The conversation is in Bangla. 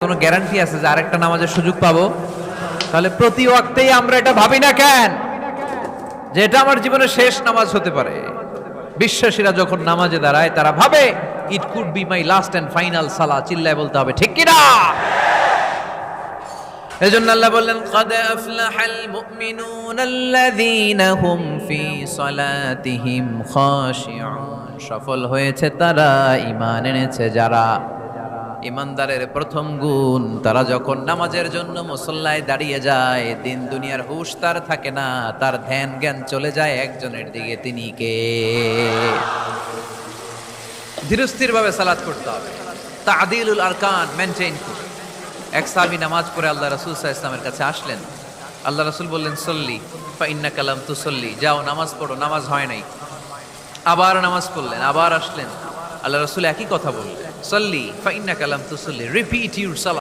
কোনো গ্যারান্টি আছে যে আরেকটা নামাজের সুযোগ পাবো? তাহলে প্রতি ওয়াক্তেই আমরা এটা ভাবি না কেন যে এটা আমার জীবনের শেষ নামাজ হতে পারে? বিশ্বাসীরা যখন নামাজে দাঁড়ায় তারা ভাবে it could be my last and final সালা। চিল্লায় বলতে হবে ঠিক কি না? এজন্য আল্লাহ বললেন ক্বাদ আফলাহাল মুমিনুনাল্লাযীনা হুম ফি সালাতিহিম খাশিউন। সফল হয়েছে তারা, ঈমান এনেছে যারা। ইমানদারের প্রথম গুণ, তারা যখন নামাজের জন্য মুসল্লায় দাঁড়িয়ে যায় দিন দুনিয়ার হুশ তার থাকে না, তার ধ্যান জ্ঞান চলে যায় একজনের দিকে, তিনি কে? ধীরস্থির ভাবে সালাত করতে হবে, তা'দিলুল আরকান মেইনটেইন করুন। এক সাহাবী নামাজ পড়ে আল্লাহ রাসূল সাল্লাল্লাহু আলাইহি ওয়াসাল্লামের কাছে আসলেন। আল্লাহ রাসূল বললেন সল্লি ফা ইন্নাকা লাম তুসল্লি, যাও নামাজ পড়ো, নামাজ হয় নাই। আবার নামাজ পড়লেন, আবার আসলেন, আল্লাহ রাসূল একই কথা বললেন, সল্লি ফা ইন্নাকা লাম তুসল্লি, রিপিট ইউর সালাত।